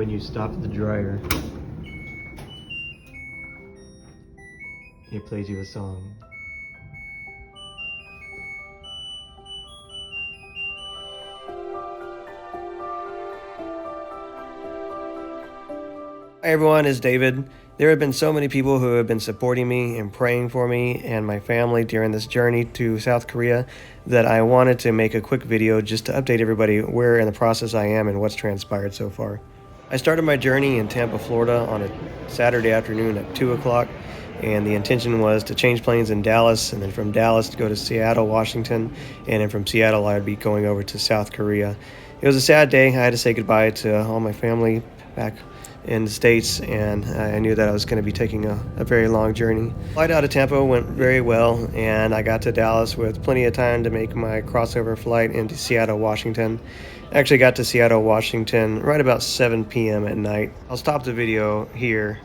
when you stop the dryer, it plays you a song. Hi everyone, it's David. There have been so many people who have been supporting me and praying for me and my family during this journey to South Korea that I wanted to make a quick video just to update everybody where in the process I am and what's transpired so far. I started my journey in Tampa, Florida on a Saturday afternoon at 2 o'clock, and the intention was to change planes in Dallas, and then from Dallas to go to Seattle, Washington, and then from Seattle I'd be going over to South Korea. It was a sad day. I had to say goodbye to all my family back in the States, and I knew that I was going to be taking a very long journey. Flight out of Tampa went very well, and I got to Dallas with plenty of time to make my crossover flight into Seattle, Washington. I actually got to Seattle, Washington right about 7 p.m. at night. I'll stop the video here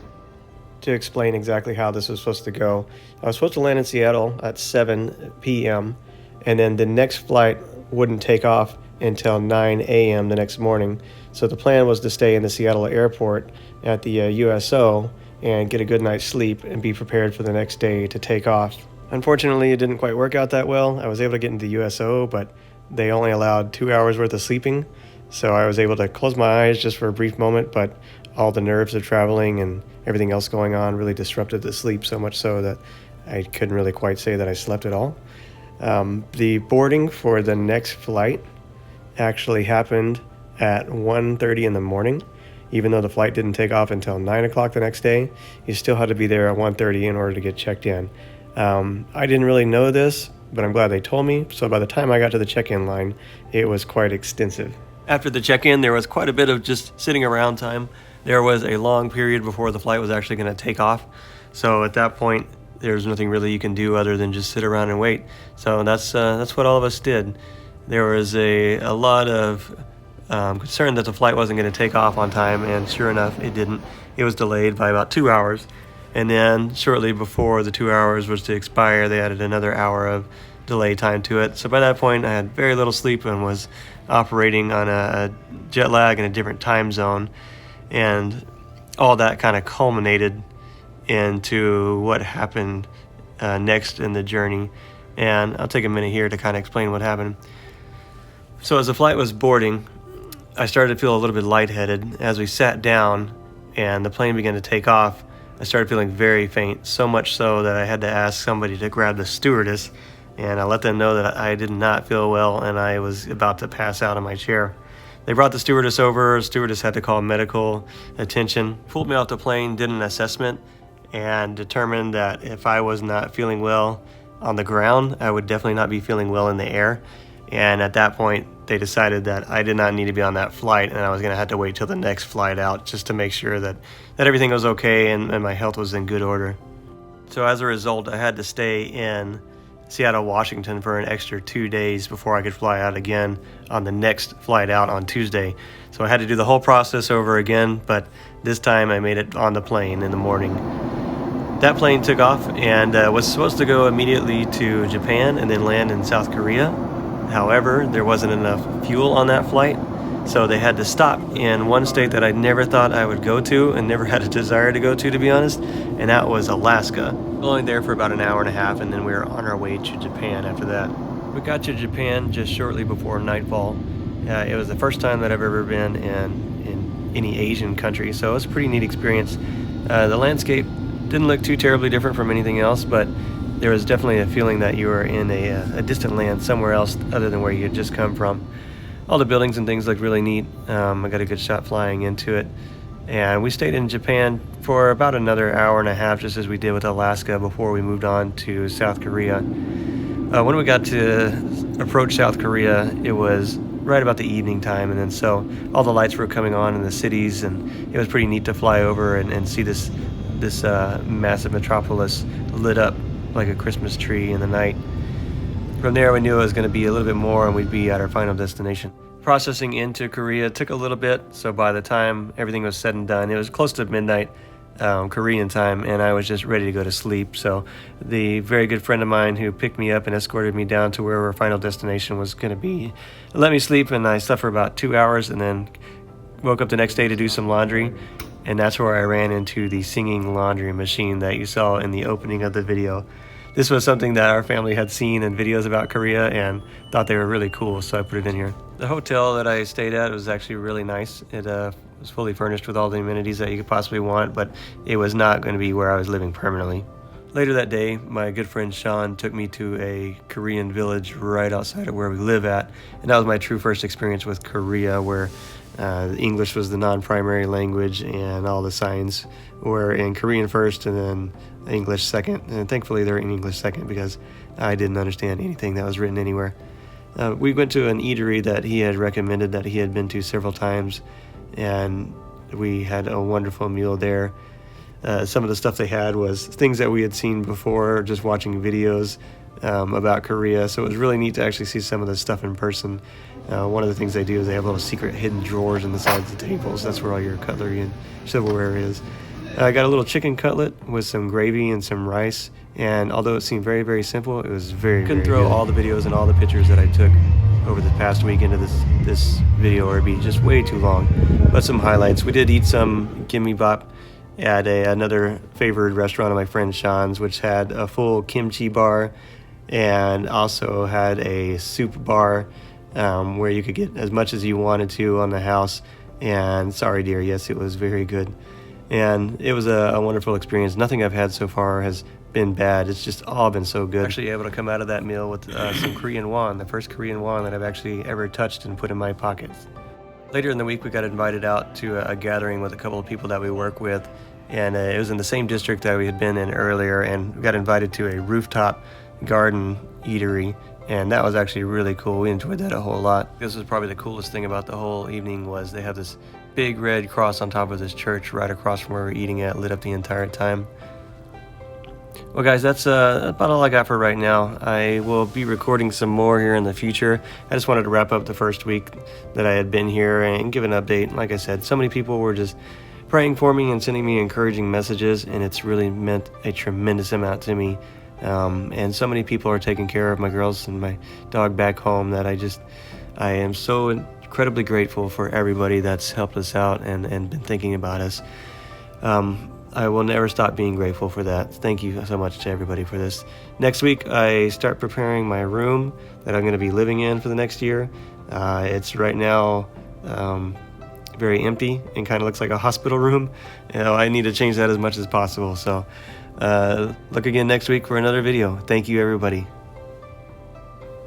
to explain exactly how this was supposed to go. I was supposed to land in Seattle at 7 p.m. and then the next flight wouldn't take off until 9 a.m. the next morning. So the plan was to stay in the Seattle airport at the USO and get a good night's sleep and be prepared for the next day to take off. Unfortunately, it didn't quite work out that well. I was able to get into the USO, but they only allowed 2 hours worth of sleeping. So I was able to close my eyes just for a brief moment, but all the nerves of traveling and everything else going on really disrupted the sleep, so much so that I couldn't really quite say that I slept at all. The boarding for the next flight actually happened at 1:30 in the morning. Even though the flight didn't take off until 9 o'clock the next day, you still had to be there at 1:30 in order to get checked in. I didn't really know this, but I'm glad they told me. So by the time I got to the check-in line, it was quite extensive. After the check-in, there was quite a bit of just sitting around time. There was a long period before the flight was actually going to take off. So at that point, there's nothing really you can do other than just sit around and wait. So that's what all of us did. There was a lot of concern that the flight wasn't going to take off on time, and sure enough, it didn't. It was delayed by about 2 hours, and then shortly before the 2 hours was to expire, they added another hour of delay time to it. So by that point, I had very little sleep and was operating on a jet lag in a different time zone, and all that kind of culminated into what happened next in the journey. And I'll take a minute here to kind of explain what happened. So as the flight was boarding, I started to feel a little bit lightheaded. As we sat down and the plane began to take off, I started feeling very faint, so much so that I had to ask somebody to grab the stewardess, and I let them know that I did not feel well and I was about to pass out in my chair. They brought the stewardess over. The stewardess had to call medical attention, pulled me off the plane, did an assessment, and determined that if I was not feeling well on the ground, I would definitely not be feeling well in the air. And at that point, they decided that I did not need to be on that flight, and I was going to have to wait till the next flight out just to make sure that everything was okay and my health was in good order. So as a result, I had to stay in Seattle, Washington for an extra 2 days before I could fly out again on the next flight out on Tuesday. So I had to do the whole process over again, but this time I made it on the plane in the morning. That plane took off and was supposed to go immediately to Japan and then land in South Korea. However, there wasn't enough fuel on that flight, so they had to stop in one state that I never thought I would go to and never had a desire to go to be honest, and that was Alaska. We were only there for about an hour and a half, and then we were on our way to Japan after that. We got to Japan just shortly before nightfall. It was the first time that I've ever been in any Asian country, so it was a pretty neat experience. The landscape didn't look too terribly different from anything else, but there was definitely a feeling that you were in a distant land somewhere else other than where you had just come from. All the buildings and things looked really neat. I got a good shot flying into it. And we stayed in Japan for about another hour and a half, just as we did with Alaska, before we moved on to South Korea. When we got to approach South Korea, it was right about the evening time, and then so all the lights were coming on in the cities, and it was pretty neat to fly over and see this massive metropolis lit up like a Christmas tree in the night. From there, we knew it was going to be a little bit more and we'd be at our final destination. Processing into Korea took a little bit, so by the time everything was said and done, it was close to midnight Korean time, and I was just ready to go to sleep. So the very good friend of mine who picked me up and escorted me down to where our final destination was going to be let me sleep, and I slept for about 2 hours and then woke up the next day to do some laundry, and that's where I ran into the singing laundry machine that you saw in the opening of the video. This was something that our family had seen in videos about Korea and thought they were really cool, so I put it in here. The hotel that I stayed at was actually really nice. It was fully furnished with all the amenities that you could possibly want, but it was not going to be where I was living permanently. Later that day, my good friend Sean took me to a Korean village right outside of where we live at, and that was my true first experience with Korea, where English was the non-primary language and all the signs were in Korean first and then English second. And thankfully they're in English second because I didn't understand anything that was written anywhere. We went to an eatery that he had recommended that he had been to several times, and we had a wonderful meal there. Some of the stuff they had was things that we had seen before just watching videos about Korea, so it was really neat to actually see some of this stuff in person. One of the things they do is they have little secret hidden drawers in the sides of the tables. That's where all your cutlery and silverware is. I got a little chicken cutlet with some gravy and some rice, and although it seemed very, very simple, it was very, couldn't throw good. All the videos and all the pictures that I took over the past week into this video, or it'd be just way too long. But some highlights: we did eat some gimbap at another favored restaurant of my friend Sean's, which had a full kimchi bar and also had a soup bar where you could get as much as you wanted to on the house. And sorry dear, yes, it was very good, and it was a wonderful experience. Nothing I've had so far has been bad. It's just all been so good. Actually able to come out of that meal with some Korean won, the first Korean won that I've actually ever touched and put in my pockets. Later in the week, we got invited out to a gathering with a couple of people that we work with, and it was in the same district that we had been in earlier, and we got invited to a rooftop garden eatery, and that was actually really cool. We enjoyed that a whole lot. This was probably the coolest thing about the whole evening was they have this big red cross on top of this church right across from where we're eating at, lit up the entire time. Well guys, that's about all I got for right now. I will be recording some more here in the future. I just wanted to wrap up the first week that I had been here and give an update. Like I said, so many people were just praying for me and sending me encouraging messages, and it's really meant a tremendous amount to me. And so many people are taking care of my girls and my dog back home that I am so incredibly grateful for everybody that's helped us out and been thinking about us. I will never stop being grateful for that. Thank you so much to everybody for this. Next week, I start preparing my room that I'm going to be living in for the next year. It's right now very empty and kind of looks like a hospital room. You know, I need to change that as much as possible. So look again next week for another video. Thank you, everybody.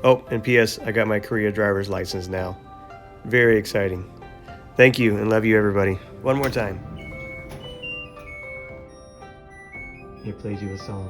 Oh, and P.S. I got my Korea driver's license now. Very exciting. Thank you and love you, everybody. One more time. It plays you a song.